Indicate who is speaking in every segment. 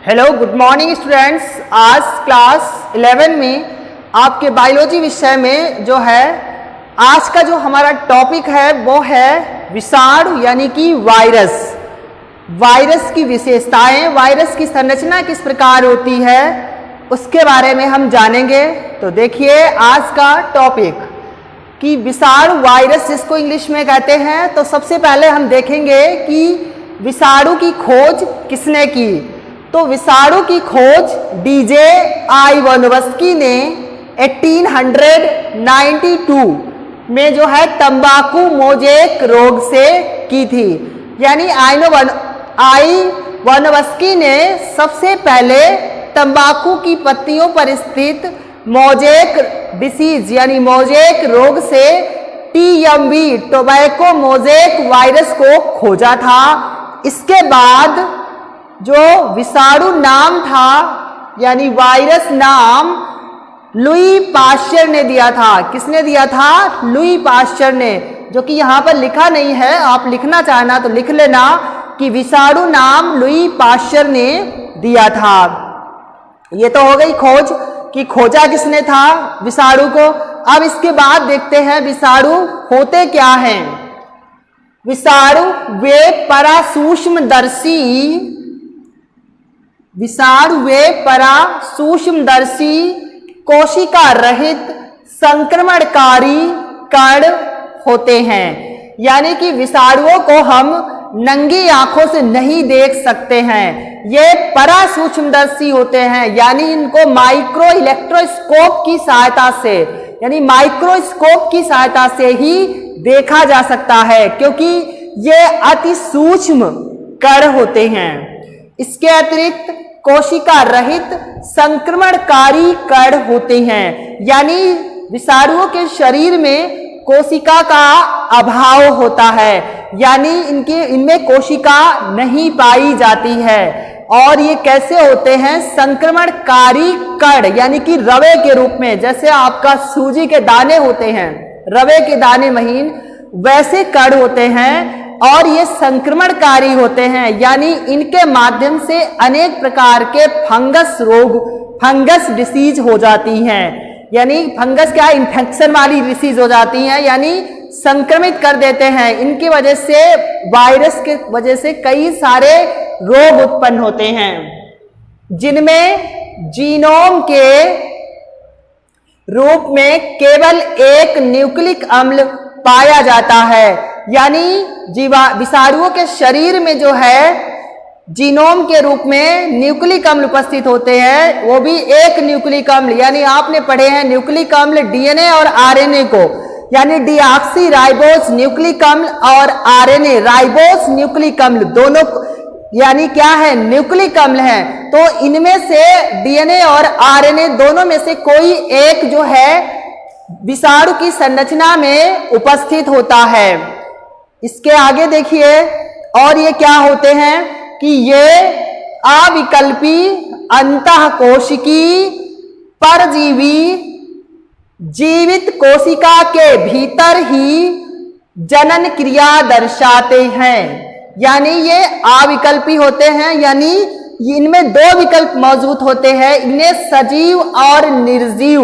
Speaker 1: Hello good morning students. आज class 11 में आपके बायोलॉजी विषय में जो है आज का जो हमारा टॉपिक है वो है विषाणु यानी कि वायरस। वायरस की विशेषताएं, वायरस की संरचना किस प्रकार होती है उसके बारे में हम जानेंगे। तो देखिए आज का टॉपिक कि विषाणु वायरस जिसको इंग्लिश में कहते हैं। तो सबसे पहले हम देखेंगे कि विषाणु की खोज किसने की। तो विषाणु की खोज डीजे आइवानोव्स्की ने 1892 में जो है तंबाकू मोजेक रोग से की थी। यानी आइवानोव्स्की ने सबसे पहले तंबाकू की पत्तियों पर स्थित मोजेक डिसीज यानी मोजेक रोग से टीएमवी टोबैको मोजेक वायरस को खोजा था। इसके बाद जो विषाणु नाम था यानी वायरस नाम लुई पाश्चर ने दिया था। किसने दिया था? लुई पाश्चर ने, जो कि यहाँ पर लिखा नहीं है, आप लिखना चाहना तो लिख लेना कि विषाणु नाम लुई पाश्चर ने दिया था। ये तो हो गई खोज कि खोजा किसने था विषाणु को। अब इसके बाद देखते हैं विषाणु होते क्या हैं। विषाणु वे परासूक्ष्मदर्शी कोशिका रहित संक्रमणकारी कण होते हैं। यानी कि विषाणुओं को हम नंगी आंखों से नहीं देख सकते हैं, ये परासूक्ष्मदर्शी होते हैं। यानी इनको माइक्रो इलेक्ट्रोस्कोप की सहायता से यानी माइक्रोस्कोप की सहायता से ही देखा जा सकता है, क्योंकि ये अति सूक्ष्म कण होते हैं। इसके अतिरिक्त कोशिका रहित संक्रमणकारी कण होते हैं। यानी विषाणुओं के शरीर में कोशिका का अभाव होता है, यानी इनमें कोशिका नहीं पाई जाती है। और ये कैसे होते हैं? संक्रमणकारी कण यानी कि रवे के रूप में, जैसे आपका सूजी के दाने होते हैं, रवे के दाने महीन, वैसे कण होते हैं। और ये संक्रमणकारी होते हैं, यानी इनके माध्यम से अनेक प्रकार के फंगस डिसीज हो जाती हैं। यानी फंगस क्या? इन्फेक्शन वाली डिसीज हो जाती हैं, यानी संक्रमित कर देते हैं। इनकी वजह से, वायरस के वजह से कई सारे रोग उत्पन्न होते हैं, जिनमें जीनोम के रूप में केवल एक न्यूक्लिक अम्ल पाया जाता है। यानी विषाणुओं के शरीर में जो है जीनोम के रूप में न्यूक्लिक अम्ल उपस्थित होते हैं, वो भी एक न्यूक्लिक अम्ल। यानी आपने पढ़े हैं न्यूक्लिक अम्ल डीएनए और आरएनए को, यानी डीऑक्सी राइबोस न्यूक्लिक अम्ल और आरएनए राइबोस न्यूक्लिक अम्ल, दोनों यानी क्या है? न्यूक्लिक अम्ल है। तो इनमें से डीएनए और आरएनए दोनों में से कोई एक जो है विषाणु की संरचना में उपस्थित होता है। इसके आगे देखिए, और ये क्या होते हैं कि ये अविकल्पी अंतःकोशिकी परजीवी जीवित कोशिका के भीतर ही जनन क्रिया दर्शाते हैं। यानी ये अविकल्पी होते हैं, यानी इनमें दो विकल्प मौजूद होते हैं। इन्हें सजीव और निर्जीव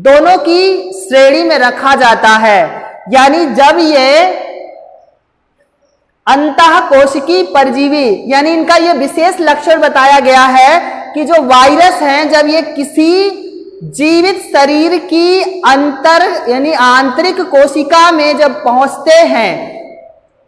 Speaker 1: दोनों की श्रेणी में रखा जाता है। यानी जब ये अंतःकोशिकी परजीवी, यानी इनका ये विशेष लक्षण बताया गया है कि जो वायरस हैं, जब ये किसी जीवित शरीर की यानी आंतरिक कोशिका में जब पहुंचते हैं,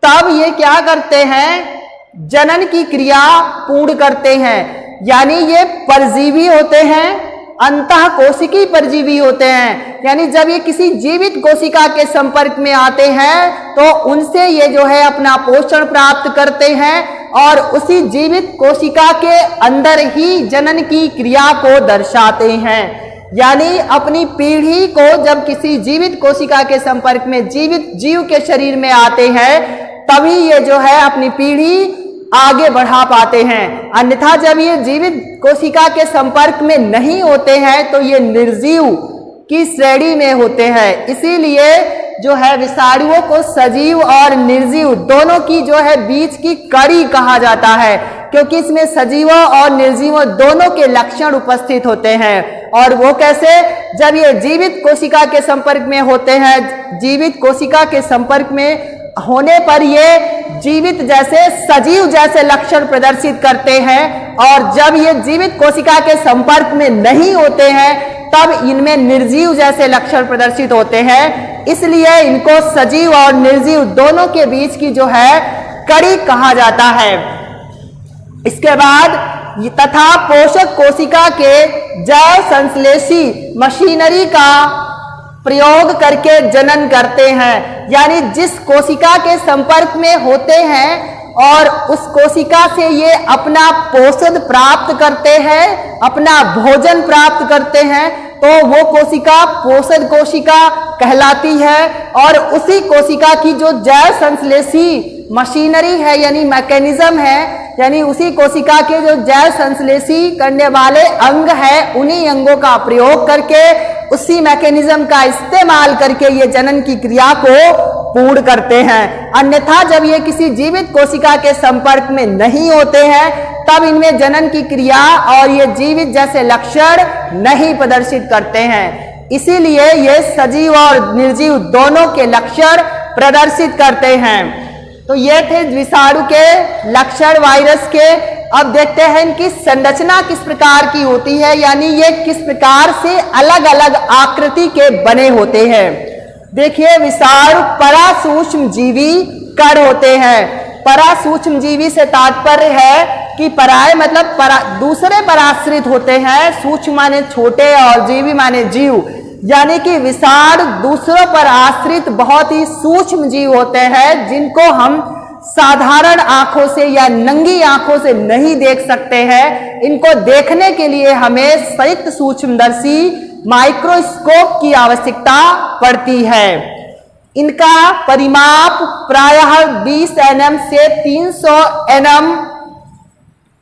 Speaker 1: तब ये क्या करते हैं? जनन की क्रिया पूर्ण करते हैं। यानी ये परजीवी होते हैं, अंतःकोशिकी परजीवी होते हैं। यानी जब ये किसी जीवित कोशिका के संपर्क में आते हैं तो उनसे ये जो है अपना पोषण प्राप्त करते हैं और उसी जीवित कोशिका के अंदर ही जनन की क्रिया को दर्शाते हैं। यानी अपनी पीढ़ी को जब किसी जीवित कोशिका के संपर्क में जीवित जीव के शरीर में आते हैं, तभी ये जो है अपनी पीढ़ी आगे बढ़ा पाते हैं। अन्यथा जब ये जीवित कोशिका के संपर्क में नहीं होते हैं तो ये निर्जीव की श्रेणी में होते हैं। इसीलिए जो है विषाणुओं को सजीव और निर्जीव दोनों की जो है बीच की कड़ी कहा जाता है। क्योंकि इसमें सजीवों और निर्जीवों दोनों के लक्षण उपस्थित होते हैं। और वो कैसे? जब ये जीवित कोशिका के संपर्क में होते हैं, जीवित कोशिका के संपर्क में होने पर ये जीवित जैसे, सजीव जैसे लक्षण प्रदर्शित करते हैं, और जब ये जीवित कोशिका के संपर्क में नहीं होते हैं तब इनमें निर्जीव जैसे लक्षण प्रदर्शित होते हैं। इसलिए इनको सजीव और निर्जीव दोनों के बीच की जो है कड़ी कहा जाता है। इसके बाद तथा पोषक कोशिका के जैव संश्लेषी मशीनरी का प्रयोग करके जनन करते हैं, यानी जिस कोशिका के संपर्क में होते हैं और उस कोशिका से ये अपना पोषण प्राप्त करते हैं, अपना भोजन प्राप्त करते हैं, तो वो कोशिका पोषण कोशिका कहलाती है। और उसी कोशिका की जो जैव संश्लेषी मशीनरी है यानी मैकेनिज्म है, यानी उसी कोशिका के जो जैव संश्लेषी करने वाले अंग है, उन्हीं अंगों का प्रयोग करके, उसी मैकेनिज्म का इस्तेमाल करके ये जनन की क्रिया को पूर्ण करते हैं। अन्यथा जब ये किसी जीवित कोशिका के संपर्क में नहीं होते हैं तब इनमें जनन की क्रिया और ये जीवित जैसे लक्षण नहीं प्रदर्शित करते हैं। इसीलिए ये सजीव और निर्जीव दोनों के लक्षण प्रदर्शित करते हैं। तो ये थे विषाणु के लक्षण वायरस के। अब देखते हैं इनकी संरचना किस प्रकार की होती है, यानी ये किस प्रकार से अलग अलग आकृति के बने होते हैं। देखिए, विषाणु परासूक्ष्म जीवी कण होते हैं। परासूक्ष्म जीवी से तात्पर्य है कि पराय मतलब दूसरे पर आश्रित होते हैं। सूक्ष्म माने छोटे और जीवी माने जीव, यानी कि विषाणु दूसरों पर आश्रित बहुत ही सूक्ष्म जीव होते हैं, जिनको हम साधारण आंखों से या नंगी आंखों से नहीं देख सकते हैं। इनको देखने के लिए हमें संयुक्त सूक्ष्मदर्शी माइक्रोस्कोप की आवश्यकता पड़ती है। इनका परिमाप प्रायः 20 nm से 300 nm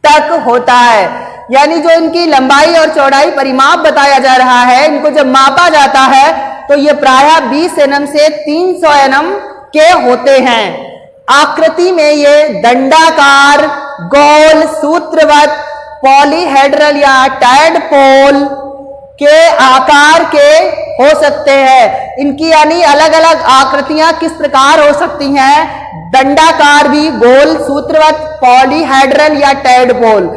Speaker 1: तक होता है, यानी जो इनकी लंबाई और चौड़ाई परिमाप बताया जा रहा है, इनको जब मापा जाता है तो ये प्रायः 20 nm से 300 nm के होते हैं। आकृति में ये दंडाकार, गोल, सूत्रवत, पॉलीहेड्रल या टैडपोल के आकार के हो सकते हैं। इनकी यानी अलग अलग आकृतियां किस प्रकार हो सकती हैं? दंडाकार भी, गोल, सूत्रवत, पॉलीहेड्रल या टैडपोल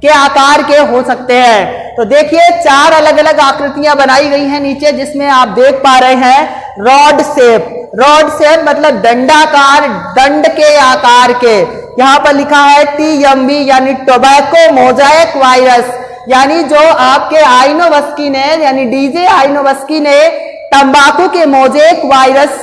Speaker 1: के आकार के हो सकते हैं। तो देखिए, 4 अलग अलग आकृतियां बनाई गई हैं नीचे, जिसमें आप देख पा रहे हैं रॉड शेप। रॉड शेप मतलब दंडाकार, दंड के आकार के। यहाँ पर लिखा है TMV यानी टोबैको मोजाइक वायरस, यानी जो आपके आइनोवस्की ने यानी डीजे आइनोवस्की ने तंबाकू के मोजेक वायरस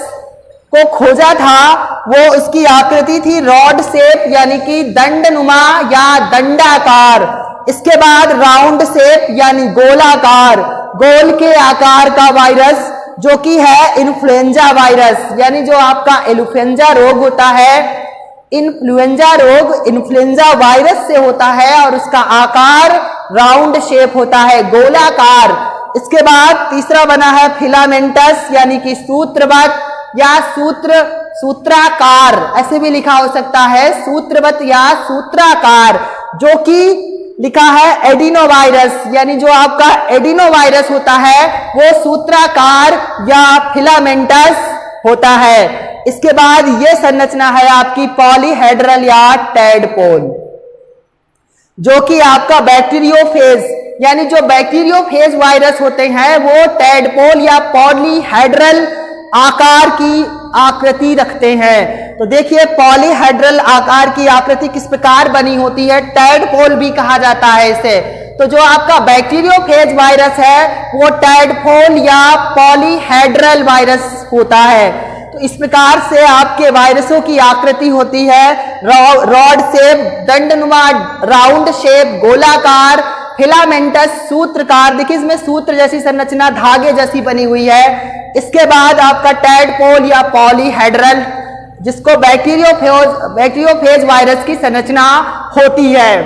Speaker 1: को खोजा था, वो उसकी आकृति थी रॉड शेप यानी कि दंडनुमा या दंडाकार। इसके बाद राउंड शेप यानी गोलाकार, गोल के आकार का वायरस जो कि है इन्फ्लुएंजा वायरस, यानी जो आपका इन्फ्लुएंजा रोग होता है, इन्फ्लुएंजा रोग इन्फ्लुएंजा वायरस से होता है और उसका आकार राउंड शेप होता है, गोलाकार। इसके बाद तीसरा बना है फिलामेंटस यानी कि सूत्रवत या सूत्राकार, ऐसे भी लिखा हो सकता है, सूत्रवत या सूत्राकार, जो कि लिखा है एडिनोवायरस, यानी जो आपका एडिनोवायरस होता है वो सूत्राकार या फिलामेंटस होता है। इसके बाद ये संरचना है आपकी पॉलीहेड्रल या टैडपोल, जो कि आपका बैक्टीरियोफेज, यानी जो बैक्टीरियोफेज वायरस होते हैं वो टैडपोल या पॉलीहेड्रल आकार की आकृति रखते हैं। तो देखिए, पॉलीहेड्रल आकार की आकृति किस प्रकार बनी होती है, टैडपोल भी कहा जाता है इसे। तो जो आपका बैक्टीरियोफेज वायरस है वो टैडपोल या पॉलीहेड्रल वायरस होता है। तो इस प्रकार से आपके वायरसों की आकृति होती है रॉड शेप, दंडनुमा, राउंड शेप, गोलाकार, फिलामेंटस, सूत्रकार। देखिए, इसमें सूत्र जैसी संरचना धागे जैसी बनी हुई है। इसके बाद आपका टैडपोल या पॉलीहेड्रल, जिसको बैक्टीरियोफेज वायरस की संरचना होती है।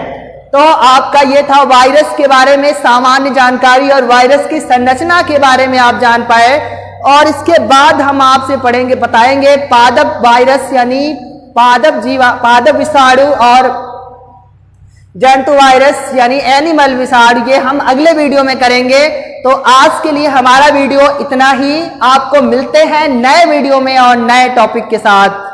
Speaker 1: तो आपका ये था वायरस के बारे में सामान्य जानकारी और वायरस की संरचना के बारे में आप जान पाए। और इसके बाद हम आपसे बताएंगे पादप वायरस यानी पादप विषाणु और जंतु वायरस यानी एनिमल विषाणु, ये हम अगले वीडियो में करेंगे। तो आज के लिए हमारा वीडियो इतना ही। आपको मिलते हैं नए वीडियो में और नए टॉपिक के साथ।